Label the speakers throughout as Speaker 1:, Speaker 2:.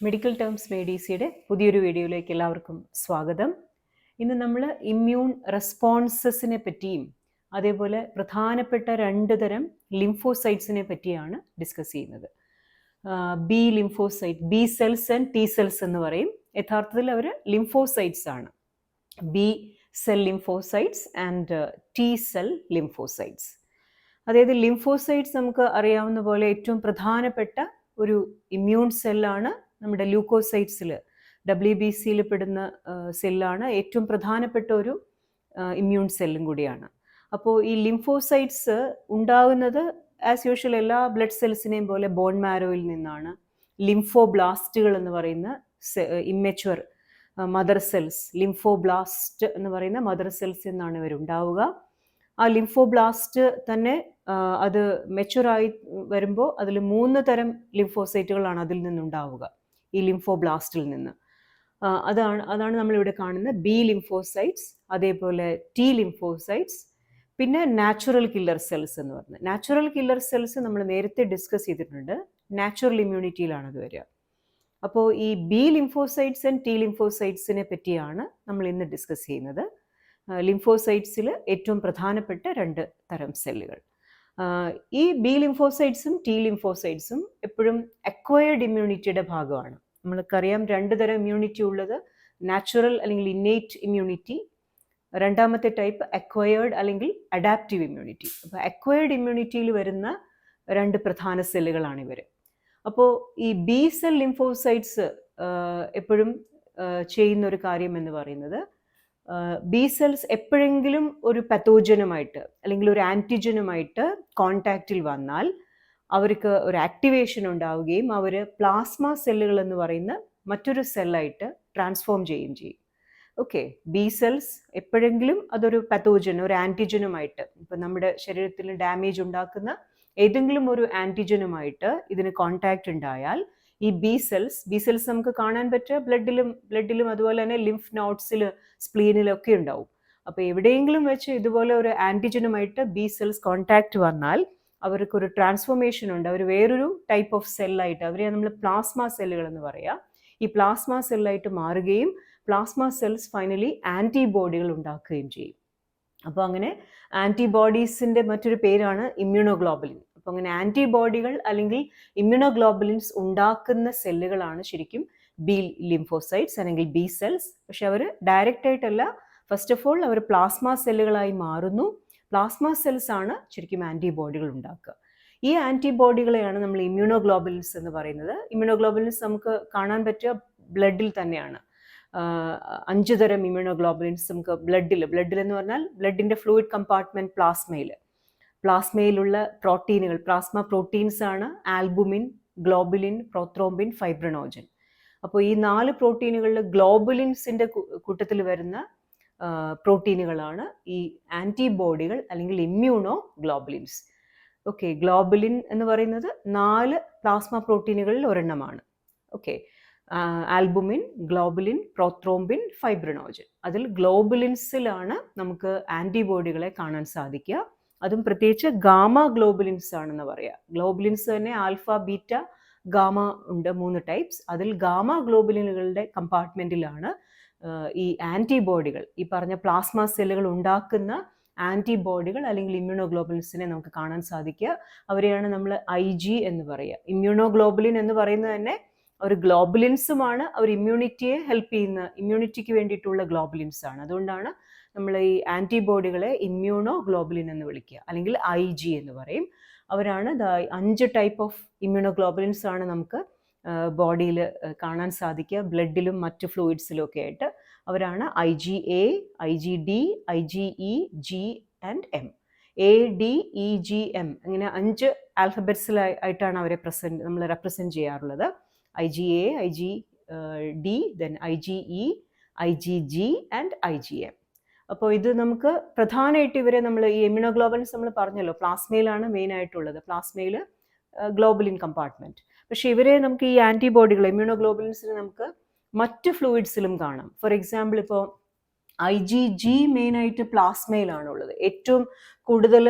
Speaker 1: Medical terms മേഡീസിയുടെ പുതിയൊരു വീഡിയോയിലേക്ക് എല്ലാവർക്കും സ്വാഗതം. ഇന്ന് നമ്മൾ ഇമ്മ്യൂൺ റെസ്പോൺസസിനെ പറ്റിയും അതേപോലെ പ്രധാനപ്പെട്ട 2 തരം ലിംഫോസൈറ്റ്സിനെ പറ്റിയാണ് ഡിസ്കസ് ചെയ്യുന്നത്. B lymphocyte, B cells and T cells എന്ന് പറയും. യഥാർത്ഥത്തിൽ അവർ ലിംഫോസൈറ്റ്സ് ആണ്. B cell lymphocytes and T cell lymphocytes. അതായത് ലിംഫോസൈറ്റ്സ് നമുക്ക് അറിയാവുന്ന പോലെ ഏറ്റവും പ്രധാനപ്പെട്ട ഒരു ഇമ്മ്യൂൺ സെല്ലാണ്. നമ്മുടെ ല്യൂക്കോസൈറ്റ്സിൽ WBCയിൽ പെടുന്ന സെല്ലാണ്. ഏറ്റവും പ്രധാനപ്പെട്ട ഒരു ഇമ്മ്യൂൺ സെല്ലും കൂടിയാണ്. അപ്പോൾ ഈ ലിംഫോസൈറ്റ്സ് ഉണ്ടാകുന്നത് ആസ് യൂഷ്വൽ എല്ലാ ബ്ലഡ് സെൽസിനെയും പോലെ ബോൺ മാരോയിൽ നിന്നാണ്. ലിംഫോബ്ലാസ്റ്റുകൾ എന്ന് പറയുന്ന ഇമ്മെച്വർ മദർ സെൽസ്, ലിംഫോബ്ലാസ്റ്റ് എന്ന് പറയുന്ന മദർ സെൽസിൽ നിന്നാണ് ഇവരുണ്ടാവുക. ആ ലിംഫോബ്ലാസ്റ്റ് തന്നെ അത് മെച്വറായി വരുമ്പോൾ അതിൽ 3 തരം ലിംഫോസൈറ്റുകളാണ് അതിൽ നിന്നുണ്ടാവുക, ഈ ലിംഫോബ്ലാസ്റ്റിൽ നിന്ന്. അതാണ് നമ്മളിവിടെ കാണുന്ന ബി ലിംഫോസൈറ്റ്സ്, അതേപോലെ ടി ലിംഫോസൈറ്റ്സ്, പിന്നെ നാച്ചുറൽ കില്ലർ സെൽസ് എന്ന് പറഞ്ഞത്. നാച്ചുറൽ കില്ലർ സെൽസ് നമ്മൾ നേരത്തെ ഡിസ്കസ് ചെയ്തിട്ടുണ്ട്. നാച്ചുറൽ ഇമ്മ്യൂണിറ്റിയിലാണ് അത് വരിക. അപ്പോൾ ഈ ബി ലിംഫോസൈറ്റ്സ് ആൻഡ് ടി ലിംഫോസൈറ്റ്സിനെ പറ്റിയാണ് നമ്മൾ ഇന്ന് ഡിസ്കസ് ചെയ്യുന്നത്. ലിംഫോസൈറ്റ്സിൽ ഏറ്റവും പ്രധാനപ്പെട്ട 2 തരം സെല്ലുകൾ. ഈ ബി ലിംഫോസൈറ്റ്സും ടി ലിംഫോസൈറ്റ്സും എപ്പോഴും അക്വയർഡ് ഇമ്മ്യൂണിറ്റിയുടെ ഭാഗമാണ്. നമ്മൾക്കറിയാം 2 തരം ഇമ്മ്യൂണിറ്റി ഉള്ളത്, നാച്ചുറൽ അല്ലെങ്കിൽ ഇന്നേറ്റ് ഇമ്മ്യൂണിറ്റി, രണ്ടാമത്തെ ടൈപ്പ് അക്വയർഡ് അല്ലെങ്കിൽ അഡാപ്റ്റീവ് ഇമ്മ്യൂണിറ്റി. അപ്പോൾ അക്വയർഡ് ഇമ്മ്യൂണിറ്റിയിൽ വരുന്ന 2 പ്രധാന സെല്ലുകളാണ് ഇവർ. അപ്പോൾ ഈ ബി സെൽ ലിംഫോസൈറ്റ്സ് എപ്പോഴും ചെയ്യുന്ന ഒരു കാര്യം എന്ന് പറയുന്നത്, ബി സെൽസ് എപ്പോഴെങ്കിലും ഒരു പത്തോജനുമായിട്ട് അല്ലെങ്കിൽ ഒരു ആൻറ്റിജനുമായിട്ട് കോണ്ടാക്റ്റിൽ വന്നാൽ അവർക്ക് ഒരു ആക്ടിവേഷൻ ഉണ്ടാവുകയും അവർ പ്ലാസ്മ സെല്ലുകൾ എന്ന് പറയുന്ന മറ്റൊരു സെല്ലായിട്ട് ട്രാൻസ്ഫോം ചെയ്യുകയും ചെയ്യും. ഓക്കെ, ബി സെൽസ് എപ്പോഴെങ്കിലും അതൊരു പത്തോജൻ, ഒരു ആൻറ്റിജനുമായിട്ട്, ഇപ്പം നമ്മുടെ ശരീരത്തിൽ ഡാമേജ് ഉണ്ടാക്കുന്ന ഏതെങ്കിലും ഒരു ആൻറ്റിജനുമായിട്ട് ഇതിന് കോണ്ടാക്റ്റ് ഉണ്ടായാൽ ഈ ബി സെൽസ് നമുക്ക് കാണാൻ പറ്റുക ബ്ലഡിലും അതുപോലെ തന്നെ ലിംഫ് നോട്ട്സിൽ, സ്പ്ലീനിലൊക്കെ ഉണ്ടാവും. അപ്പോൾ എവിടെയെങ്കിലും വെച്ച് ഇതുപോലെ ഒരു ആൻറ്റിജനുമായിട്ട് ബി സെൽസ് കോണ്ടാക്റ്റ് വന്നാൽ അവർക്കൊരു ട്രാൻസ്ഫോർമേഷൻ ഉണ്ട്. അവർ വേറൊരു ടൈപ്പ് ഓഫ് സെല്ലായിട്ട്, അവരെ നമ്മൾ പ്ലാസ്മ സെല്ലുകൾ എന്ന് പറയാം, ഈ പ്ലാസ്മ സെല്ലായിട്ട് മാറുകയും പ്ലാസ്മ സെൽസ് ഫൈനലി ആൻറ്റിബോഡികൾ ഉണ്ടാക്കുകയും ചെയ്യും. അപ്പോൾ അങ്ങനെ ആൻറ്റിബോഡീസിൻ്റെ മറ്റൊരു പേരാണ് ഇമ്മ്യൂണോഗ്ലോബുലിൻ. അപ്പോൾ അങ്ങനെ ആൻറ്റിബോഡികൾ അല്ലെങ്കിൽ ഇമ്മ്യൂണോഗ്ലോബുലിൻസ് ഉണ്ടാക്കുന്ന സെല്ലുകളാണ് ശരിക്കും ബി ലിംഫോസൈറ്റ്സ് അല്ലെങ്കിൽ ബി സെൽസ്. പക്ഷെ അവർ ഡയറക്റ്റ് ആയിട്ടല്ല, ഫസ്റ്റ് ഓഫ് ഓൾ അവർ പ്ലാസ്മ സെല്ലുകളായി മാറുന്നു. പ്ലാസ്മ സെൽസ് ആണ് ശരിക്കും ആൻറ്റിബോഡികൾ ഉണ്ടാക്കുക. ഈ ആൻറ്റിബോഡികളെയാണ് നമ്മൾ ഇമ്മ്യൂണോഗ്ലോബുലിൻസ് എന്ന് പറയുന്നത്. ഇമ്മ്യൂണോഗ്ലോബുലിൻസ് നമുക്ക് കാണാൻ പറ്റുക ബ്ലഡിൽ തന്നെയാണ്. 5 തരം ഇമ്മ്യൂണോഗ്ലോബുലിൻസ് നമുക്ക് ബ്ലഡിൽ എന്ന് പറഞ്ഞാൽ ബ്ലഡിൻ്റെ ഫ്ലൂയിഡ് കമ്പാർട്ട്മെൻറ്റ് പ്ലാസ്മയിലുള്ള പ്രോട്ടീനുകൾ, പ്ലാസ്മ പ്രോട്ടീൻസ് ആണ് ആൽബുമിൻ, ഗ്ലോബുലിൻ, പ്രോത്രോംബിൻ, ഫൈബ്രിനോജൻ. അപ്പോൾ ഈ 4 പ്രോട്ടീനുകളിൽ ഗ്ലോബുലിൻസിൻ്റെ കൂട്ടത്തിൽ വരുന്ന പ്രോട്ടീനുകളാണ് ഈ ആൻറ്റിബോഡികൾ അല്ലെങ്കിൽ ഇമ്മ്യൂണോ ഗ്ലോബുലിൻസ്. ഓക്കെ, ഗ്ലോബുലിൻ എന്ന് പറയുന്നത് 4 പ്ലാസ്മ പ്രോട്ടീനുകളിൽ ഒരെണ്ണമാണ്. Okay, albumin, globulin, prothrombin, fibrinogen. അതിൽ ഗ്ലോബുലിൻസിലാണ് നമുക്ക് ആൻറ്റിബോഡികളെ കാണാൻ സാധിക്കുക. അതും പ്രത്യേകിച്ച് ഗാമ ഗ്ലോബുലിൻസ് ആണെന്ന് പറയാം. ഗ്ലോബുലിൻസ് തന്നെ ആൽഫ, ബീറ്റ, ഗാമ ഉണ്ട്, 3 ടൈപ്സ്. അതിൽ ഗാമ ഗ്ലോബുലിനുകളുടെ കമ്പാർട്ട്മെൻറ്റിലാണ് ഈ ആൻറ്റിബോഡികൾ, ഈ പറഞ്ഞ പ്ലാസ്മ സെല്ലുകൾ ഉണ്ടാക്കുന്ന ആൻറ്റിബോഡികൾ അല്ലെങ്കിൽ ഇമ്മ്യൂണോഗ്ലോബുലിൻസിനെ നമുക്ക് കാണാൻ സാധിക്കുക. അവരെയാണ് നമ്മൾ IG എന്ന് പറയുക. ഇമ്മ്യൂണോഗ്ലോബുലിൻ എന്ന് പറയുന്നത് തന്നെ ഒരു ഗ്ലോബുലിൻസുമാണ്. അവർ ഇമ്മ്യൂണിറ്റിയെ ഹെൽപ്പ് ചെയ്യുന്ന, ഇമ്മ്യൂണിറ്റിക്ക് വേണ്ടിയിട്ടുള്ള ഗ്ലോബുലിൻസ് ആണ്. അതുകൊണ്ടാണ് നമ്മൾ ഈ ആൻറ്റിബോഡികളെ ഇമ്മ്യൂണോ ഗ്ലോബുലിൻ എന്ന് വിളിക്കുക, അല്ലെങ്കിൽ IG എന്ന് പറയും. അവരാണ് 5 ടൈപ്പ് ഓഫ് ഇമ്മ്യൂണോഗ്ലോബുലിൻസ് ആണ് നമുക്ക് ബോഡിയിൽ കാണാൻ സാധിക്കുക, ബ്ലഡിലും മറ്റ് ഫ്ലൂയിഡ്സിലും ഒക്കെ ആയിട്ട്. അവരാണ് IgA, IgD, IgE, G and M. ADEGM അങ്ങനെ 5 ആൽഫബറ്റ്സിലായിട്ടാണ് അവരെ നമ്മൾ റെപ്രസെൻറ്റ് ചെയ്യാറുള്ളത്. IgA, IgD, then IgE, IgG and IgM. അപ്പോൾ ഇത് നമുക്ക് പ്രധാനമായിട്ട് ഇവരെ നമ്മൾ ഈ ഇമ്മ്യൂണോഗ്ലോബുലിൻസ് നമ്മൾ പറഞ്ഞല്ലോ പ്ലാസ്മയിലാണ് മെയിൻ ആയിട്ടുള്ളത്, പ്ലാസ്മയിൽ ഗ്ലോബുലിൻ കമ്പാർട്ട്മെൻറ്റ്. പക്ഷേ ഇവരെ നമുക്ക് ഈ ആൻറ്റിബോഡികൾ ഇമ്മ്യൂണോഗ്ലോബുലിൻസിന് നമുക്ക് മറ്റ് ഫ്ലൂയിഡ്സിലും കാണാം. ഫോർ എക്സാമ്പിൾ ഇപ്പോൾ IgG മെയിനായിട്ട് പ്ലാസ്മയിലാണുള്ളത്. ഏറ്റവും കൂടുതൽ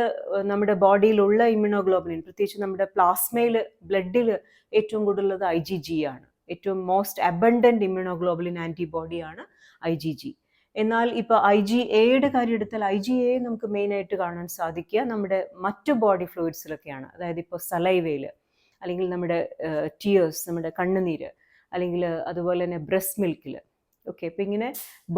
Speaker 1: നമ്മുടെ ബോഡിയിലുള്ള ഇമ്മ്യൂണോഗ്ലോബുലിൻ, പ്രത്യേകിച്ച് നമ്മുടെ പ്ലാസ്മയിൽ, ബ്ലഡിൽ ഏറ്റവും കൂടുതലുള്ളത് IgG ആണ്. ഏറ്റവും മോസ്റ്റ് അബണ്ടൻറ്റ് ഇമ്മ്യൂണോഗ്ലോബുലിൻ ആൻറ്റിബോഡിയാണ് IgG. എന്നാൽ ഇപ്പോൾ IgAയുടെ കാര്യം എടുത്താൽ IgA നമുക്ക് മെയിനായിട്ട് കാണാൻ സാധിക്കുക നമ്മുടെ മറ്റു ബോഡി ഫ്ലൂയിഡ്സിലൊക്കെയാണ്. അതായത് ഇപ്പോൾ സലൈവയിൽ, അല്ലെങ്കിൽ നമ്മുടെ ടിയേഴ്സ്, നമ്മുടെ കണ്ണുനീര്, അല്ലെങ്കിൽ അതുപോലെ തന്നെ ബ്രസ്റ്റ് മിൽക്കിൽ. ഓക്കെ, അപ്പോൾ ഇങ്ങനെ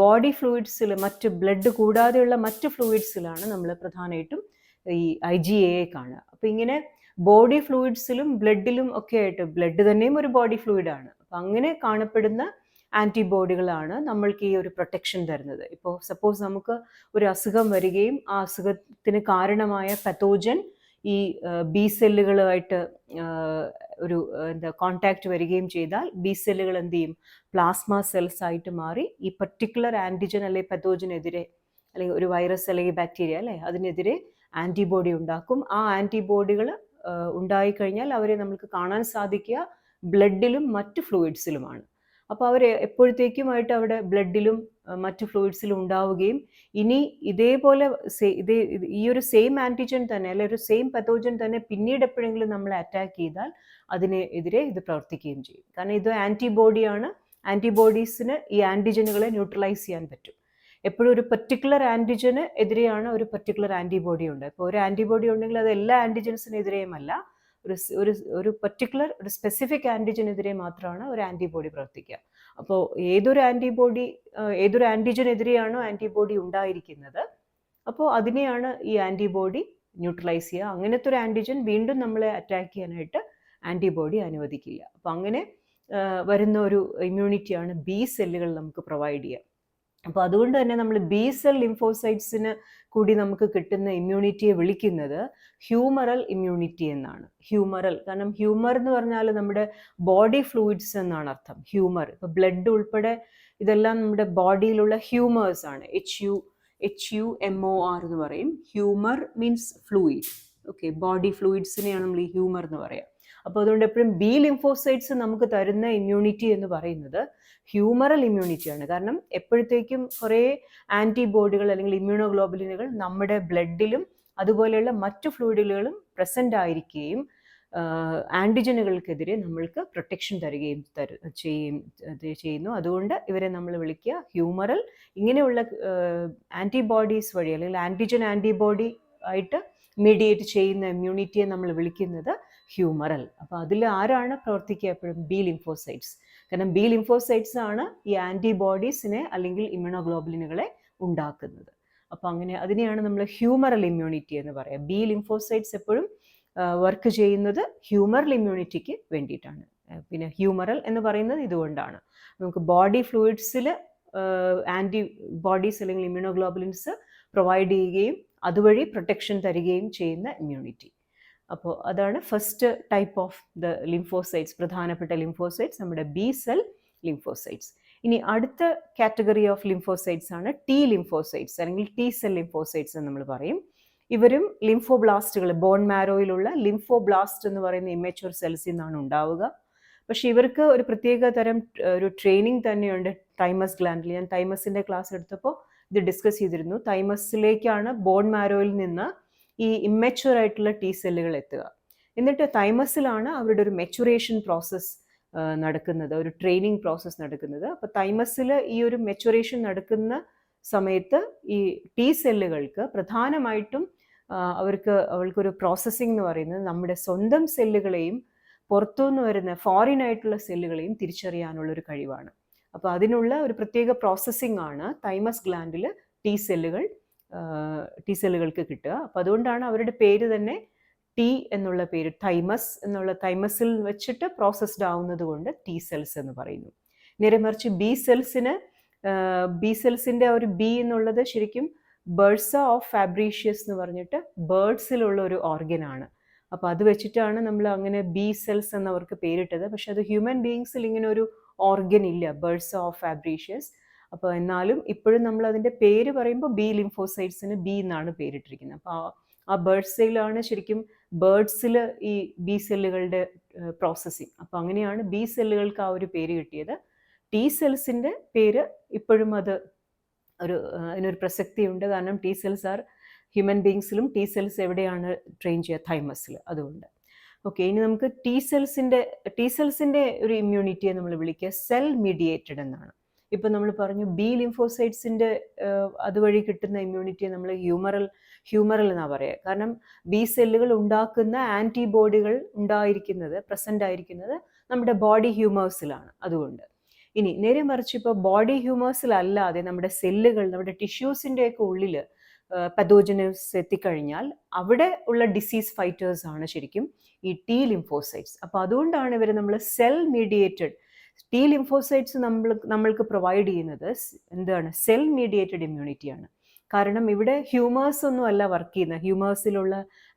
Speaker 1: ബോഡി ഫ്ലൂയിഡ്സിൽ, മറ്റ് ബ്ലഡ് കൂടാതെയുള്ള മറ്റ് ഫ്ലൂയിഡ്സിലാണ് നമ്മൾ പ്രധാനമായിട്ടും ഈ IgA കാണുക. അപ്പോൾ ഇങ്ങനെ ബോഡി ഫ്ലൂയിഡ്സിലും ബ്ലഡിലും ഒക്കെ ആയിട്ട്, ബ്ലഡ് തന്നെയും ഒരു ബോഡി ഫ്ലൂയിഡാണ്. അപ്പം അങ്ങനെ കാണപ്പെടുന്ന ആൻറ്റിബോഡികളാണ് നമ്മൾക്ക് ഈ ഒരു പ്രൊട്ടക്ഷൻ തരുന്നത്. ഇപ്പോൾ സപ്പോസ് നമുക്ക് ഒരു അസുഖം വരികയും ആ അസുഖത്തിന് കാരണമായ പത്തോജൻ ഈ ബി സെല്ലുകളുമായിട്ട് ഒരു കോണ്ടാക്ട് വരികയും ചെയ്താൽ ബി സെല്ലുകൾ എന്ത് ചെയ്യും, പ്ലാസ്മ സെൽസ് ആയിട്ട് മാറി ഈ പർട്ടിക്കുലർ ആൻറ്റിജൻ അല്ലെങ്കിൽ പത്തോജനെതിരെ, അല്ലെങ്കിൽ ഒരു വൈറസ് അല്ലെങ്കിൽ ബാക്ടീരിയ അല്ലേ, അതിനെതിരെ ആൻറ്റിബോഡി ഉണ്ടാക്കും. ആ ആൻറ്റിബോഡികൾ ഉണ്ടായിക്കഴിഞ്ഞാൽ അവരെ നമുക്ക് കാണാൻ സാധിക്കുക ബ്ലഡിലും മറ്റ് ഫ്ലൂയിഡ്സിലുമാണ്. അപ്പോൾ അവർ എപ്പോഴത്തേക്കുമായിട്ട് അവിടെ ബ്ലഡിലും മറ്റ് ഫ്ലൂയിഡ്സിലും ഉണ്ടാവുകയും ഇനി ഇതേപോലെ ഈ ഒരു സെയിം ആൻറ്റിജൻ തന്നെ, അല്ലെങ്കിൽ ഒരു സെയിം പത്തോജൻ തന്നെ പിന്നീട് എപ്പോഴെങ്കിലും നമ്മളെ അറ്റാക്ക് ചെയ്താൽ അതിനെതിരെ ഇത് പ്രവർത്തിക്കുകയും ചെയ്യും. കാരണം ഇത് ആൻറ്റിബോഡിയാണ്. ആൻറ്റിബോഡീസിന് ഈ ആൻറ്റിജനുകളെ ന്യൂട്രലൈസ് ചെയ്യാൻ പറ്റും. എപ്പോഴും ഒരു പർട്ടിക്കുലർ ആൻറ്റിജന് എതിരെയാണ് ഒരു പർട്ടിക്കുലർ ആൻറ്റിബോഡി ഉണ്ട്. ഇപ്പോൾ ഒരു ആൻറ്റിബോഡി ഉണ്ടെങ്കിൽ അത് എല്ലാ ആൻറ്റിജൻസിനെതിരെയുമല്ല, ഒരു പർട്ടിക്കുലർ ഒരു സ്പെസിഫിക് ആൻറ്റിജനെതിരെ മാത്രമാണ് ഒരു ആൻറ്റിബോഡി പ്രവർത്തിക്കുക. അപ്പോൾ ഏതൊരു ആൻറ്റിജനെതിരെയാണോ ആൻറ്റിബോഡി ഉണ്ടായിരിക്കുന്നത്, അപ്പോൾ അതിനെയാണ് ഈ ആൻറ്റിബോഡി ന്യൂട്രലൈസ് ചെയ്യുക. അങ്ങനത്തെ ഒരു ആൻറ്റിജൻ വീണ്ടും നമ്മളെ അറ്റാക്ക് ചെയ്യാനായിട്ട് ആൻറ്റിബോഡി അനുവദിക്കില്ല. അപ്പോൾ അങ്ങനെ വരുന്ന ഒരു ഇമ്മ്യൂണിറ്റിയാണ് ബി സെല്ലുകൾ നമുക്ക് പ്രൊവൈഡ് ചെയ്യുക. അപ്പോൾ അതുകൊണ്ട് തന്നെ നമ്മൾ ബി സെൽ ലിംഫോസൈറ്റ്സിന് കൂടി നമുക്ക് കിട്ടുന്ന ഇമ്മ്യൂണിറ്റിയെ വിളിക്കുന്നത് ഹ്യൂമറൽ ഇമ്മ്യൂണിറ്റി എന്നാണ്. ഹ്യൂമറൽ, കാരണം ഹ്യൂമർ എന്ന് പറഞ്ഞാൽ നമ്മുടെ ബോഡി ഫ്ലൂയിഡ്സ് എന്നാണ് അർത്ഥം. ഹ്യൂമർ, ഇപ്പോൾ ബ്ലഡ് ഉൾപ്പെടെ ഇതെല്ലാം നമ്മുടെ ബോഡിയിലുള്ള ഹ്യൂമേഴ്സ് ആണ്. HUMOR എന്ന് പറയും. Humour means fluid. Okay, body ഫ്ലൂയിഡ്സിനെയാണ് നമ്മൾ ഈ ഹ്യൂമർ എന്ന് പറയുക. അപ്പോൾ അതുകൊണ്ട് എപ്പോഴും ബി ലിംഫോസൈറ്റ്സ് നമുക്ക് തരുന്ന ഇമ്മ്യൂണിറ്റി എന്ന് പറയുന്നത് ഹ്യൂമറൽ ഇമ്മ്യൂണിറ്റിയാണ്. കാരണം എപ്പോഴത്തേക്കും കുറേ ആൻറ്റിബോഡികൾ അല്ലെങ്കിൽ ഇമ്മ്യൂണോഗ്ലോബുലിനുകൾ നമ്മുടെ ബ്ലഡിലും അതുപോലെയുള്ള മറ്റു ഫ്ലൂയിഡുകളിലും പ്രസൻ്റ് ആയിരിക്കുകയും ആൻറ്റിജനുകൾക്കെതിരെ നമ്മൾക്ക് പ്രൊട്ടക്ഷൻ തരികയും ചെയ്യുന്നു. അതുകൊണ്ട് ഇവരെ നമ്മൾ വിളിക്കുക ഹ്യൂമറൽ. ഇങ്ങനെയുള്ള ആൻറ്റിബോഡീസ് വഴി, അല്ലെങ്കിൽ ആൻറ്റിബോഡി ആയിട്ട് മീഡിയേറ്റ് ചെയ്യുന്ന ഇമ്മ്യൂണിറ്റിയെ നമ്മൾ വിളിക്കുന്നത് ഹ്യൂമറൽ. അപ്പോൾ അതിൽ ആരാണ് പ്രവർത്തിക്കുക എപ്പോഴും? B lymphocytes. കാരണം ബി ലിംഫോസൈറ്റ്സ് ആണ് ഈ ആൻറ്റിബോഡീസിനെ അല്ലെങ്കിൽ ഇമ്മ്യൂണോഗ്ലോബുലിനുകളെ ഉണ്ടാക്കുന്നത്. അപ്പോൾ അങ്ങനെ അതിനെയാണ് നമ്മൾ ഹ്യൂമറൽ ഇമ്മ്യൂണിറ്റി എന്ന് പറയുക. ബി ലിംഫോസൈറ്റ്സ് എപ്പോഴും വർക്ക് ചെയ്യുന്നത് ഹ്യൂമറൽ ഇമ്മ്യൂണിറ്റിക്ക് വേണ്ടിയിട്ടാണ്. പിന്നെ ഹ്യൂമറൽ എന്ന് പറയുന്നത് ഇതുകൊണ്ടാണ് നമുക്ക് ബോഡി ഫ്ലൂയിഡ്സിൽ ആൻറ്റിബോഡീസ് അല്ലെങ്കിൽ ഇമ്മ്യൂണോഗ്ലോബുലിൻസ് പ്രൊവൈഡ് ചെയ്യുകയും അതുവഴി പ്രൊട്ടക്ഷൻ തരികയും ചെയ്യുന്ന ഇമ്മ്യൂണിറ്റി. അപ്പോൾ അതാണ് first type of the lymphocytes, പ്രധാനപ്പെട്ട ലിംഫോസൈറ്റ്സ് നമ്മുടെ ബി സെൽ ലിംഫോസൈറ്റ്സ്. ഇനി അടുത്ത കാറ്റഗറി ഓഫ് ലിംഫോസൈറ്റ്സ് ആണ് ടി ലിംഫോസൈറ്റ്സ്, അല്ലെങ്കിൽ ടി സെൽ ലിംഫോസൈറ്റ്സ് എന്ന് നമ്മൾ പറയും. ഇവരും ലിംഫോബ്ലാസ്റ്റുകൾ, ബോൺ മാരോയിലുള്ള ലിംഫോബ്ലാസ്റ്റ് എന്ന് പറയുന്ന ഇമ്മച്യൂർ സെൽസിൽ നിന്നാണ് ഉണ്ടാവുക. പക്ഷെ ഇവർക്ക് ഒരു പ്രത്യേക തരം ഒരു ട്രെയിനിങ് തന്നെയുണ്ട് തൈമസ് ഗ്ലാൻഡിൽ. ഞാൻ തൈമസിൻ്റെ ക്ലാസ് എടുത്തപ്പോൾ ഇത് ഡിസ്കസ് ചെയ്തിരുന്നു. തൈമസിലേക്കാണ് ബോൺ മാരോയിൽ നിന്ന് ഈ ഇമ്മച്യൂർ ആയിട്ടുള്ള ടി സെല്ലുകൾ എത്തുക. എന്നിട്ട് തൈമസിലാണ് അവരുടെ ഒരു മെച്ചുറേഷൻ പ്രോസസ്സ് നടക്കുന്നത്, ഒരു ട്രെയിനിങ് പ്രോസസ്സ് നടക്കുന്നത്. അപ്പോൾ തൈമസിൽ ഈ ഒരു മെച്ചുറേഷൻ നടക്കുന്ന സമയത്ത് ഈ ടി സെല്ലുകൾക്ക് പ്രധാനമായിട്ടും അവൾക്കൊരു പ്രോസസ്സിംഗ് എന്ന് പറയുന്നത് നമ്മുടെ സ്വന്തം സെല്ലുകളെയും പുറത്തുനിന്ന് വരുന്ന ഫോറിൻ ആയിട്ടുള്ള സെല്ലുകളെയും തിരിച്ചറിയാനുള്ളൊരു കഴിവാണ്. അപ്പോൾ അതിനുള്ള ഒരു പ്രത്യേക പ്രോസസ്സിംഗ് ആണ് തൈമസ് ഗ്ലാൻഡിൽ ടി സെല്ലുകൾക്ക് കിട്ടുക. അപ്പോൾ അതുകൊണ്ടാണ് അവരുടെ പേര് തന്നെ ടി എന്നുള്ള പേര്, തൈമസ് എന്നുള്ള തൈമസിൽ വെച്ചിട്ട് പ്രോസസ്ഡ് ആവുന്നത് കൊണ്ട് ടി സെൽസ് എന്ന് പറയുന്നു. നേരെ മറിച്ച് ബി സെൽസിൻ്റെ ഒരു ബി എന്നുള്ളത് ശരിക്കും ബേഴ്സ ഓഫ് ഫാബ്രീഷ്യസ് എന്ന് പറഞ്ഞിട്ട് ബേർഡ്സിലുള്ള ഒരു ഓർഗനാണ്. അപ്പോൾ അത് വെച്ചിട്ടാണ് നമ്മൾ അങ്ങനെ ബി സെൽസ് എന്നവർക്ക് പേരിട്ടത്. പക്ഷെ അത് ഹ്യൂമൻ ബീയിങ്സിൽ ഇങ്ങനെ ഒരു ഓർഗൻ ഇല്ല, ബേഴ്സ ഓഫ് ഫാബ്രീഷ്യസ്. അപ്പോൾ എന്നാലും ഇപ്പോഴും നമ്മൾ അതിൻ്റെ പേര് പറയുമ്പോൾ ബി ലിംഫോസൈറ്റ്സിന് ബി എന്നാണ് പേരിട്ടിരിക്കുന്നത്. അപ്പോൾ ആ ബേർഡ്സിലാണ് ശരിക്കും ബേർഡ്സിൽ ഈ ബി സെല്ലുകളുടെ പ്രോസസ്സിങ്. അപ്പോൾ അങ്ങനെയാണ് ബി സെല്ലുകൾക്ക് ആ ഒരു പേര് കിട്ടിയത്. ടി സെൽസിൻ്റെ പേര് ഇപ്പോഴും അതിനൊരു പ്രസക്തിയുണ്ട്. കാരണം ടി സെൽസ് ആർ ഹ്യൂമൻ ബീങ്സിലും ടി സെൽസ് എവിടെയാണ് ട്രെയിൻ ചെയ്യുക? തൈമസിൽ. അതുകൊണ്ട് ഓക്കെ, ഇനി നമുക്ക് ടി സെൽസിൻ്റെ ഒരു ഇമ്മ്യൂണിറ്റിയെ നമ്മൾ വിളിക്കുക സെൽ മീഡിയേറ്റഡ് എന്നാണ്. ഇപ്പം നമ്മൾ പറഞ്ഞു ബി ലിംഫോസൈറ്റ്സിൻ്റെ അതുവഴി കിട്ടുന്ന ഇമ്മ്യൂണിറ്റിയെ നമ്മൾ ഹ്യൂമറൽ എന്നാണ് പറയുക. കാരണം ബി സെല്ലുകൾ ഉണ്ടാക്കുന്ന ആൻറ്റിബോഡികൾ പ്രസൻ്റ് ആയിരിക്കുന്നത് നമ്മുടെ ബോഡി ഹ്യൂമേഴ്സിലാണ്. അതുകൊണ്ട് ഇനി നേരെ മറിച്ച് ഇപ്പോൾ ബോഡി ഹ്യൂമേഴ്സിലല്ലാതെ നമ്മുടെ സെല്ലുകൾ, നമ്മുടെ ടിഷ്യൂസിൻ്റെയൊക്കെ ഉള്ളിൽ പതോജനസ് എത്തിക്കഴിഞ്ഞാൽ അവിടെ ഉള്ള ഡിസീസ് ഫൈറ്റേഴ്സ് ആണ് ശരിക്കും ഈ ടി ലിംഫോസൈറ്റ്സ്. അപ്പോൾ അതുകൊണ്ടാണ് ഇവർ നമ്മൾ സെൽ മീഡിയേറ്റഡ് ടി ലിംഫോസൈറ്റ്സ് നമ്മൾക്ക് പ്രൊവൈഡ് ചെയ്യുന്നത് എന്താണ്, സെൽ മീഡിയേറ്റഡ് ഇമ്മ്യൂണിറ്റിയാണ്. കാരണം ഇവിടെ ഹ്യൂമേഴ്സ് ഒന്നും അല്ല വർക്ക് ചെയ്യുന്നത്, ഹ്യൂമേഴ്സിലുള്ള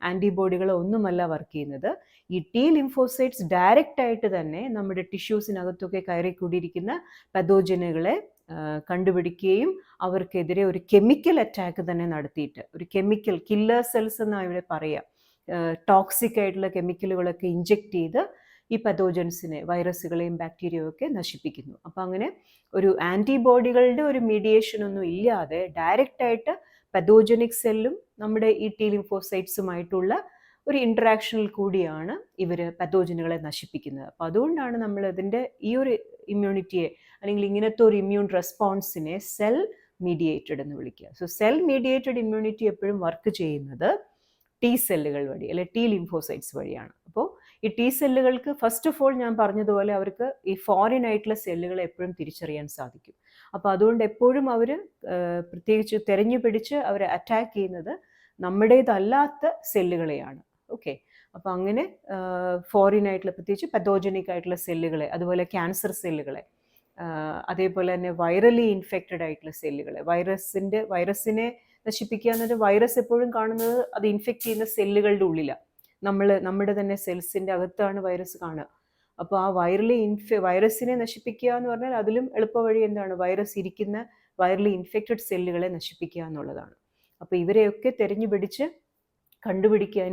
Speaker 1: ആൻറ്റിബോഡികൾ ഒന്നുമല്ല വർക്ക് ചെയ്യുന്നത്. ഈ ടി ലിംഫോസൈറ്റ്സ് ഡയറക്റ്റ് ആയിട്ട് തന്നെ നമ്മുടെ ടിഷ്യൂസിനകത്തൊക്കെ കയറിക്കൂടിയിരിക്കുന്ന പതോജനുകളെ കണ്ടുപിടിക്കുകയും അവർക്കെതിരെ ഒരു കെമിക്കൽ അറ്റാക്ക് തന്നെ നടത്തിയിട്ട്, ഒരു കെമിക്കൽ കില്ലർ സെൽസ് എന്നാണ് ഇവിടെ പറയുക, ടോക്സിക് ആയിട്ടുള്ള കെമിക്കലുകളൊക്കെ ഇഞ്ചെക്ട് ചെയ്ത് ഈ പതോജൻസിനെ, വൈറസുകളെയും ബാക്ടീരിയയും ഒക്കെ നശിപ്പിക്കുന്നു. അപ്പം അങ്ങനെ ഒരു ആൻറ്റിബോഡികളുടെ ഒരു മീഡിയേഷൻ ഒന്നും ഇല്ലാതെ ഡയറക്റ്റായിട്ട് പതോജനിക് സെല്ലും നമ്മുടെ ഈ ടി ലിംഫോസൈറ്റ്സുമായിട്ടുള്ള ഒരു ഇൻട്രാക്ഷനിൽ കൂടിയാണ് ഇവർ പതോജനുകളെ നശിപ്പിക്കുന്നത്. അപ്പോൾ അതുകൊണ്ടാണ് നമ്മൾ ഇതിൻ്റെ ഈ ഒരു ഇമ്മ്യൂണിറ്റിയെ അല്ലെങ്കിൽ ഇങ്ങനത്തെ ഒരു ഇമ്മ്യൂൺ റെസ്പോൺസിനെ സെൽ മീഡിയേറ്റഡ് എന്ന് വിളിക്കുക. സോ സെൽ മീഡിയേറ്റഡ് ഇമ്മ്യൂണിറ്റി എപ്പോഴും വർക്ക് ചെയ്യുന്നത് ടി സെല്ലുകൾ വഴി അല്ലെ ടി ലിംഫോസൈറ്റ്സ് വഴിയാണ്. അപ്പോൾ ഈ ടി സെല്ലുകൾക്ക് ഫസ്റ്റ് ഓഫ് ഓൾ ഞാൻ പറഞ്ഞതുപോലെ അവർക്ക് ഈ ഫോറിൻ ആയിട്ടുള്ള സെല്ലുകളെ എപ്പോഴും തിരിച്ചറിയാൻ സാധിക്കും. അപ്പോൾ അതുകൊണ്ട് എപ്പോഴും അവർ പ്രത്യേകിച്ച് തെരഞ്ഞു പിടിച്ച് അവർ അറ്റാക്ക് ചെയ്യുന്നത് നമ്മുടേതല്ലാത്ത സെല്ലുകളെയാണ്. ഓക്കെ, അപ്പോൾ അങ്ങനെ ഫോറിൻ ആയിട്ടുള്ള പ്രത്യേകിച്ച് പതോജനിക് ആയിട്ടുള്ള സെല്ലുകളെ, അതുപോലെ ക്യാൻസർ സെല്ലുകളെ, അതേപോലെ തന്നെ വൈറലി ഇൻഫെക്റ്റഡ് ആയിട്ടുള്ള സെല്ലുകളെ, വൈറസിനെ നശിപ്പിക്കുക എന്നത് വൈറസ് എപ്പോഴും കാണുന്നത് അത് ഇൻഫെക്റ്റ് ചെയ്യുന്ന സെല്ലുകളുടെ ഉള്ളിലാണ്. നമ്മുടെ തന്നെ സെൽസിൻ്റെ അകത്താണ് വൈറസ് കാണുക. അപ്പോൾ ആ വൈറസിനെ നശിപ്പിക്കുക എന്ന് പറഞ്ഞാൽ അതിലും എളുപ്പവഴി എന്താണ്, വൈറലി ഇൻഫെക്റ്റഡ് സെല്ലുകളെ നശിപ്പിക്കുക എന്നുള്ളതാണ്. അപ്പോൾ ഇവരെയൊക്കെ തെരഞ്ഞു പിടിച്ച് കണ്ടുപിടിക്കുക,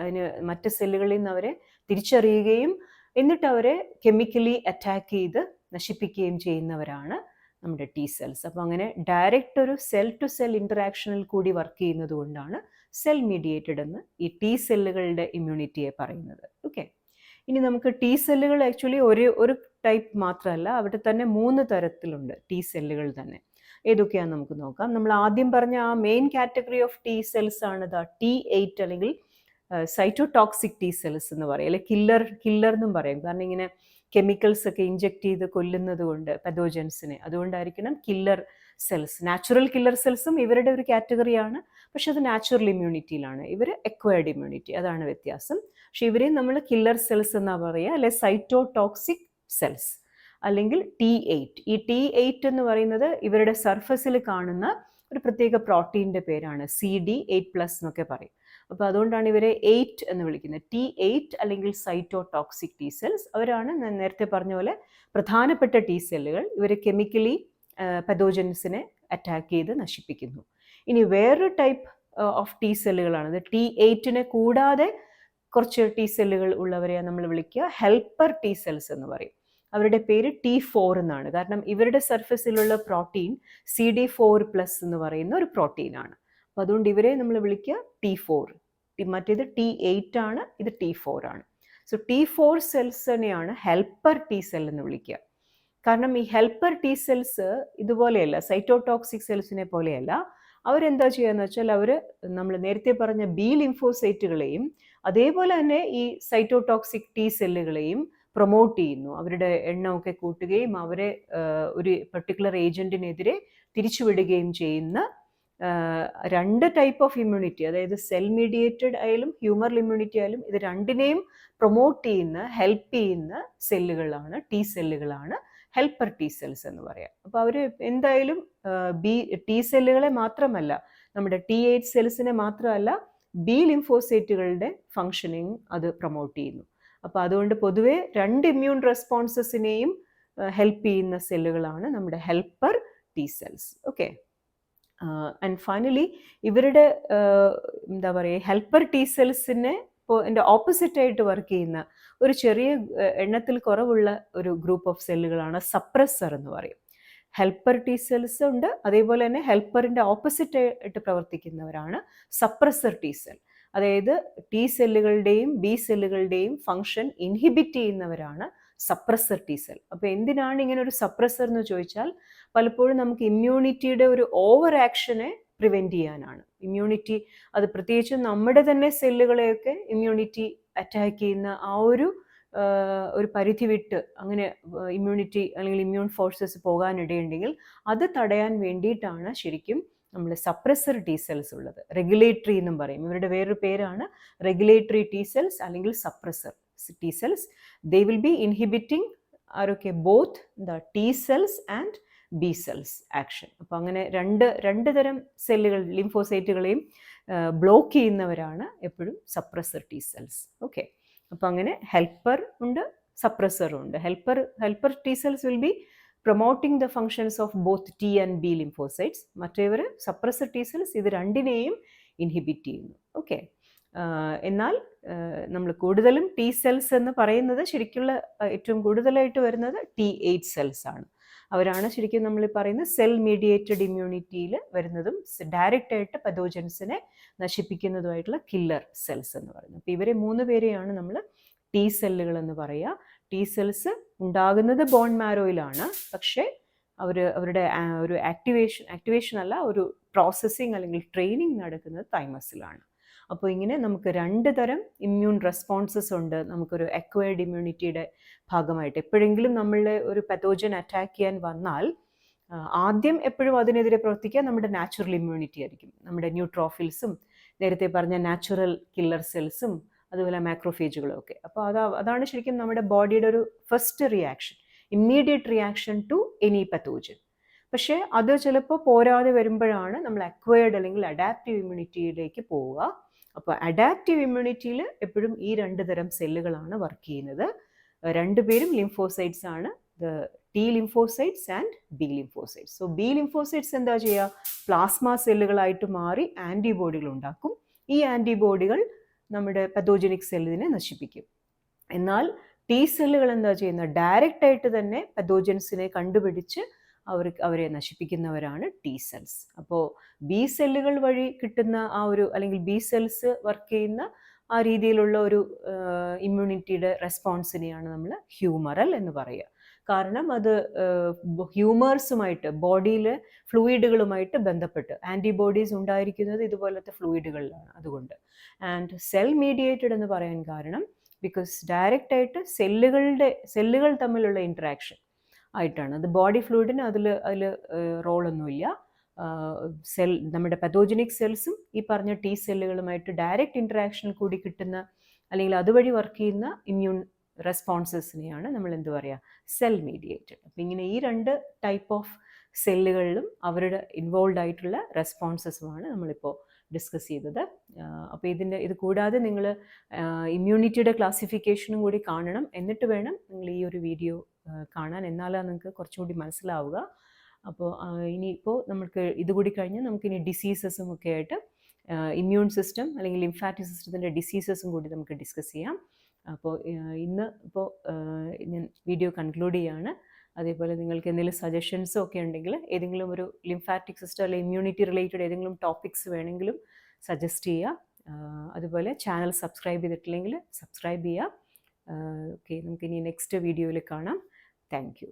Speaker 1: അതിന് മറ്റ് സെല്ലുകളിൽ നിന്ന് അവരെ തിരിച്ചറിയുകയും എന്നിട്ട് അവരെ കെമിക്കലി അറ്റാക്ക് ചെയ്ത് നശിപ്പിക്കുകയും ചെയ്യുന്നവരാണ് നമ്മുടെ ടി സെൽസ്. അപ്പോൾ അങ്ങനെ ഡയറക്റ്റ് ഒരു സെൽ ടു സെൽ ഇൻറ്ററാക്ഷനിൽ കൂടി വർക്ക് ചെയ്യുന്നത് കൊണ്ടാണ് സെൽ മീഡിയേറ്റഡ് എന്ന് ഈ ടി സെല്ലുകളുടെ ഇമ്മ്യൂണിറ്റിയെ പറയുന്നത്. ഓക്കെ, ഇനി നമുക്ക് ടി സെല്ലുകൾ ആക്ച്വലി ഒരു ടൈപ്പ് മാത്രമല്ല, അവിടെ തന്നെ 3 തരത്തിലുണ്ട് ടി സെല്ലുകൾ തന്നെ. ഏതൊക്കെയാണെന്ന് നമുക്ക് നോക്കാം. നമ്മൾ ആദ്യം പറഞ്ഞ ആ main category of T cells ആണ് T8 അല്ലെങ്കിൽ സൈറ്റോടോക്സിക് ടി സെൽസ് എന്ന് പറയും, അല്ലെങ്കിൽ കില്ലർ എന്നും പറയും. കാരണം ഇങ്ങനെ കെമിക്കൽസ് ഒക്കെ ഇഞ്ചെക്ട് ചെയ്ത് കൊല്ലുന്നത് കൊണ്ട് പതോജൻസിനെ, അതുകൊണ്ടായിരിക്കണം കില്ലർ സെൽസ്. നാച്ചുറൽ കില്ലർ സെൽസും ഇവരുടെ ഒരു കാറ്റഗറിയാണ്, പക്ഷെ അത് നാച്ചുറൽ ഇമ്മ്യൂണിറ്റിയിലാണ്. ഇവർ എക്വയർഡ് ഇമ്മ്യൂണിറ്റി, അതാണ് വ്യത്യാസം. പക്ഷെ ഇവരെയും നമ്മൾ കില്ലർ സെൽസ് എന്നാണ് പറയുക, അല്ലെ സൈറ്റോടോക്സിക് സെൽസ് അല്ലെങ്കിൽ T8. ഈ T8 എന്ന് പറയുന്നത് ഇവരുടെ സർഫസിൽ കാണുന്ന ഒരു പ്രത്യേക പ്രോട്ടീൻ്റെ പേരാണ്, CD8+ എന്നൊക്കെ പറയും. അപ്പോൾ അതുകൊണ്ടാണ് ഇവരെ 8 എന്ന് വിളിക്കുന്നത്, T8 അല്ലെങ്കിൽ സൈറ്റോടോക്സിക് ടി സെൽസ്. അവരാണ് ഞാൻ നേരത്തെ പറഞ്ഞ പോലെ പ്രധാനപ്പെട്ട ടി സെല്ലുകൾ. ഇവർ കെമിക്കലി പതോജൻസിനെ അറ്റാക്ക് ചെയ്ത് നശിപ്പിക്കുന്നു. ഇനി വേറൊരു ടൈപ്പ് ഓഫ് ടി സെല്ലുകളാണ് T8നെ കൂടാതെ കുറച്ച് ടി സെല്ലുകൾ ഉള്ളവരെയാണ് നമ്മൾ വിളിക്കുക ഹെൽപ്പർ ടി സെൽസ് എന്ന് പറയും. അവരുടെ പേര് T4 എന്നാണ്. കാരണം ഇവരുടെ സർഫസിലുള്ള പ്രോട്ടീൻ CD4+ എന്ന് പറയുന്ന ഒരു പ്രോട്ടീനാണ്. അപ്പോൾ അതുകൊണ്ട് ഇവരെ നമ്മൾ വിളിക്കുക T4. മറ്റേത് T8 ആണ്, ഇത് T4 ആണ്. സോ T4 സെൽസിനെയാണ് ഹെൽപ്പർ ടി സെൽ എന്ന് വിളിക്കുക. കാരണം ഈ ഹെൽപ്പർ ടി സെൽസ് ഇതുപോലെയല്ല, സൈറ്റോടോക്സിക് സെൽസിനെ പോലെയല്ല. അവരെന്താ ചെയ്യുകയെന്ന് വെച്ചാൽ നമ്മൾ നേരത്തെ പറഞ്ഞ ബി ലിംഫോസൈറ്റുകളെയും അതേപോലെ തന്നെ ഈ സൈറ്റോടോക്സിക് ടി സെല്ലുകളെയും പ്രൊമോട്ട് ചെയ്യുന്നു. അവരുടെ എണ്ണമൊക്കെ കൂട്ടുകയും അവരെ ഒരു പെർട്ടിക്കുലർ ഏജന്റിനെതിരെ തിരിച്ചുവിടുകയും ചെയ്യുന്ന 2 ടൈപ്പ് ഓഫ് ഇമ്മ്യൂണിറ്റി, അതായത് സെൽ മീഡിയേറ്റഡ് ആയാലും ഹ്യൂമറൽ ഇമ്മ്യൂണിറ്റി ആയാലും, ഇത് രണ്ടിനെയും പ്രൊമോട്ട് ചെയ്യുന്ന, ഹെൽപ്പ് ചെയ്യുന്ന സെല്ലുകളാണ്, ടി സെല്ലുകളാണ് ഹെൽപ്പർ ടി സെൽസ് എന്ന് പറയാം. അപ്പോൾ അവർ എന്തായാലും ടി സെല്ലുകളെ മാത്രമല്ല, നമ്മുടെ T8 സെൽസിനെ മാത്രമല്ല, ബി ലിംഫോസൈറ്റുകളുടെ ഫങ്ഷനിങ് അത് പ്രൊമോട്ട് ചെയ്യുന്നു. അപ്പോൾ അതുകൊണ്ട് പൊതുവെ 2 ഇമ്മ്യൂൺ റെസ്പോൺസസിനെയും ഹെൽപ്പ് ചെയ്യുന്ന സെല്ലുകളാണ് നമ്മുടെ helper T cells. Okay, and finally ഇവരുടെ എന്താ പറയുക, ഹെൽപ്പർ ടി സെൽസിനെ എൻ്റെ ഓപ്പോസിറ്റായിട്ട് വർക്ക് ചെയ്യുന്ന ഒരു ചെറിയ എണ്ണത്തിൽ കുറവുള്ള ഒരു ഗ്രൂപ്പ് ഓഫ് സെല്ലുകളാണ് സപ്രസർ എന്ന് പറയും. ഹെൽപ്പർ ടി സെൽസ് ഉണ്ട്, അതേപോലെ തന്നെ ഹെൽപ്പറിൻ്റെ ഓപ്പോസിറ്റ് ആയിട്ട് പ്രവർത്തിക്കുന്നവരാണ് സപ്രസർ ടി സെൽ. അതായത് ടി സെല്ലുകളുടെയും ബി സെല്ലുകളുടെയും ഫങ്ഷൻ ഇൻഹിബിറ്റ് ചെയ്യുന്നവരാണ് സപ്രസർ ടി സെൽ. അപ്പോൾ എന്തിനാണ് ഇങ്ങനെ ഒരു സപ്രസർ എന്ന് ചോദിച്ചാൽ പലപ്പോഴും നമുക്ക് ഇമ്മ്യൂണിറ്റിയുടെ ഒരു ഓവർ ആക്ഷനെ പ്രിവെൻറ്റ് ചെയ്യാനാണ്. ഇമ്മ്യൂണിറ്റി, അത് പ്രത്യേകിച്ചും നമ്മുടെ തന്നെ സെല്ലുകളെയൊക്കെ ഇമ്മ്യൂണിറ്റി അറ്റാക്ക് ചെയ്യുന്ന ആ ഒരു പരിധി വിട്ട് അങ്ങനെ ഇമ്മ്യൂണിറ്റി അല്ലെങ്കിൽ ഇമ്മ്യൂൺ ഫോഴ്സസ് പോകാനിടയുണ്ടെങ്കിൽ അത് തടയാൻ വേണ്ടിയിട്ടാണ് ശരിക്കും നമ്മൾ സപ്രസർ ടി സെൽസ് ഉള്ളത്. റെഗുലേറ്ററി എന്നും പറയും. ഇവരുടെ വേറൊരു പേരാണ് റെഗുലേറ്ററി ടി സെൽസ് അല്ലെങ്കിൽ suppressor T cells. They will be inhibiting ആരൊക്കെ? Both the T cells and B cells action. അപ്പോൾ അങ്ങനെ രണ്ട് തരം സെല്ലുകൾ, ലിംഫോസൈറ്റുകളെയും ബ്ലോക്ക് ചെയ്യുന്നവരാണ് എപ്പോഴും സപ്രസർ ടി സെൽസ്. ഓക്കെ, അപ്പോൾ അങ്ങനെ ഹെൽപ്പർ ഉണ്ട്, സപ്രസറും ഉണ്ട്. Helper T cells will be promoting the functions of both T and B lymphocytes. മറ്റേവർ സപ്രസർ ടി സെൽസ് ഇത് രണ്ടിനെയും ഇൻഹിബിറ്റ് ചെയ്യുന്നു. ഓക്കെ, എന്നാൽ നമ്മൾ കൂടുതലും ടി സെൽസ് എന്ന് പറയുന്നത് ശരിക്കുള്ള ഏറ്റവും കൂടുതലായിട്ട് വരുന്നത് T8 സെൽസ് ആണ്. അവരാണ് ശരിക്കും നമ്മൾ പറയുന്ന സെൽ മീഡിയേറ്റഡ് ഇമ്മ്യൂണിറ്റിയിൽ വരുന്നതും ഡയറക്റ്റ് ആയിട്ട് പതോജൻസിനെ നശിപ്പിക്കുന്നതുമായിട്ടുള്ള കില്ലർ സെൽസ് എന്ന് പറയുന്നത്. അപ്പോൾ ഇവരെ 3 പേരെയാണ് നമ്മൾ ടി സെല്ലുകൾ എന്ന് പറയുക. ടി സെൽസ് ഉണ്ടാകുന്നത് ബോൺ മാരോയിലാണ്, പക്ഷേ അവരുടെ ഒരു ആക്ടിവേഷൻ അല്ല, ഒരു പ്രോസസ്സിങ് അല്ലെങ്കിൽ ട്രെയിനിങ് നടക്കുന്നത് തൈമസിലാണ്. അപ്പോൾ ഇങ്ങനെ നമുക്ക് 2 തരം ഇമ്മ്യൂൺ റെസ്പോൺസസ് ഉണ്ട് നമുക്കൊരു അക്വയർഡ് ഇമ്മ്യൂണിറ്റിയുടെ ഭാഗമായിട്ട്. എപ്പോഴെങ്കിലും നമ്മളുടെ ഒരു പതോജൻ അറ്റാക്ക് ചെയ്യാൻ വന്നാൽ ആദ്യം എപ്പോഴും അതിനെതിരെ പ്രവർത്തിക്കുക നമ്മുടെ നാച്ചുറൽ ഇമ്മ്യൂണിറ്റി ആയിരിക്കും. നമ്മുടെ ന്യൂട്രോഫിൽസും നേരത്തെ പറഞ്ഞ നാച്ചുറൽ കില്ലർ സെൽസും അതുപോലെ മാക്രോഫേജുകളും ഒക്കെ. അപ്പോൾ അതാണ് ശരിക്കും നമ്മുടെ ബോഡിയുടെ ഒരു first reaction, immediate reaction to any pathogen. പക്ഷേ അത് ചിലപ്പോൾ പോരാതെ വരുമ്പോഴാണ് നമ്മൾ അക്വയർഡ് അല്ലെങ്കിൽ അഡാപ്റ്റീവ് ഇമ്മ്യൂണിറ്റിയിലേക്ക് പോവുക. അപ്പോൾ അഡാപ്റ്റീവ് ഇമ്മ്യൂണിറ്റിയിൽ എപ്പോഴും ഈ 2 തരം സെല്ലുകളാണ് വർക്ക് ചെയ്യുന്നത്. 2 പേരും ലിംഫോസൈറ്റ്സ് ആണ്, T lymphocytes and B lymphocytes. So B lymphocytes എന്താ ചെയ്യുക? പ്ലാസ്മ സെല്ലുകളായിട്ട് മാറി ആൻറ്റിബോഡികൾ ഉണ്ടാക്കും. ഈ ആൻറ്റിബോഡികൾ നമ്മുടെ പതോജനിക് സെല്ലിനെ നശിപ്പിക്കും. എന്നാൽ ടി സെല്ലുകൾ എന്താ ചെയ്യുന്നത്? ഡയറക്റ്റ് ആയിട്ട് തന്നെ പതോജൻസിനെ കണ്ടുപിടിച്ച് അവരെ നശിപ്പിക്കുന്നവരാണ് ടി സെൽസ്. അപ്പോൾ ബി സെല്ലുകൾ വഴി കിട്ടുന്ന ആ ഒരു, അല്ലെങ്കിൽ ബി സെൽസ് വർക്ക് ചെയ്യുന്ന ആ രീതിയിലുള്ള ഒരു ഇമ്മ്യൂണിറ്റിയുടെ റെസ്പോൺസിനെയാണ് നമ്മൾ ഹ്യൂമറൽ എന്ന് പറയുക. കാരണം അത് ഹ്യൂമേഴ്സുമായിട്ട്, ബോഡിയിലെ ഫ്ലൂയിഡുകളുമായിട്ട് ബന്ധപ്പെട്ട് ആൻറ്റിബോഡീസ് ഉണ്ടായിരിക്കുന്നത് ഇതുപോലത്തെ ഫ്ലൂയിഡുകളിലാണ്. അതുകൊണ്ട് ആൻഡ് സെൽ മീഡിയേറ്റഡ് എന്ന് പറയാൻ കാരണം ബിക്കോസ് ഡയറക്റ്റ് ആയിട്ട് സെല്ലുകൾ തമ്മിലുള്ള ഇൻട്രാക്ഷൻ ആയിട്ടാണ്. അത് ബോഡി ഫ്ലൂയിഡിന് അതിൽ റോളൊന്നുമില്ല. നമ്മുടെ പതോജനിക് സെൽസും ഈ പറഞ്ഞ ടി സെല്ലുകളുമായിട്ട് ഡയറക്റ്റ് ഇൻട്രാക്ഷൻ കൂടി കിട്ടുന്ന, അല്ലെങ്കിൽ അതുവഴി വർക്ക് ചെയ്യുന്ന ഇമ്മ്യൂൺ റെസ്പോൺസസിനെയാണ് നമ്മൾ എന്ത് പറയുക? Cell mediated. അപ്പം ഇങ്ങനെ ഈ 2 ടൈപ്പ് ഓഫ് സെല്ലുകളിലും അവരുടെ ഇൻവോൾവ് ആയിട്ടുള്ള റെസ്പോൺസസുമാണ് നമ്മളിപ്പോൾ ഡിസ്കസ് ചെയ്തത്. അപ്പോൾ ഇത് കൂടാതെ നിങ്ങൾ ഇമ്മ്യൂണിറ്റിയുടെ ക്ലാസിഫിക്കേഷനും കൂടി കാണണം. എന്നിട്ട് വേണം നിങ്ങൾ ഈ ഒരു വീഡിയോ കാണാൻ, എന്നാലാണ് നിങ്ങൾക്ക് കുറച്ചുകൂടി മനസ്സിലാവുക. അപ്പോൾ ഇനിയിപ്പോൾ നമുക്ക് ഇതുകൂടി കഴിഞ്ഞ് നമുക്കിനി ഡിസീസസും ഒക്കെ ആയിട്ട് ഇമ്മ്യൂൺ സിസ്റ്റം അല്ലെങ്കിൽ ലിംഫാറ്റിക് സിസ്റ്റത്തിൻ്റെ ഡിസീസസും കൂടി നമുക്ക് ഡിസ്കസ് ചെയ്യാം. അപ്പോൾ ഞാൻ വീഡിയോ കൺക്ലൂഡ് ചെയ്യാണ്. അതേപോലെ നിങ്ങൾക്ക് എന്തെങ്കിലും സജഷൻസോ ഒക്കെ ഉണ്ടെങ്കിൽ, ഏതെങ്കിലും ഒരു ലിംഫാറ്റിക് സിസ്റ്റം അല്ലെങ്കിൽ ഇമ്മ്യൂണിറ്റി റിലേറ്റഡ് ഏതെങ്കിലും ടോപ്പിക്സ് വേണമെങ്കിലും സജസ്റ്റ് ചെയ്യുക. അതുപോലെ ചാനൽ സബ്സ്ക്രൈബ് ചെയ്തിട്ടില്ലെങ്കിൽ സബ്സ്ക്രൈബ് ചെയ്യുക. ഓക്കെ, നമുക്കിനി നെക്സ്റ്റ് വീഡിയോയിൽ കാണാം. Thank you.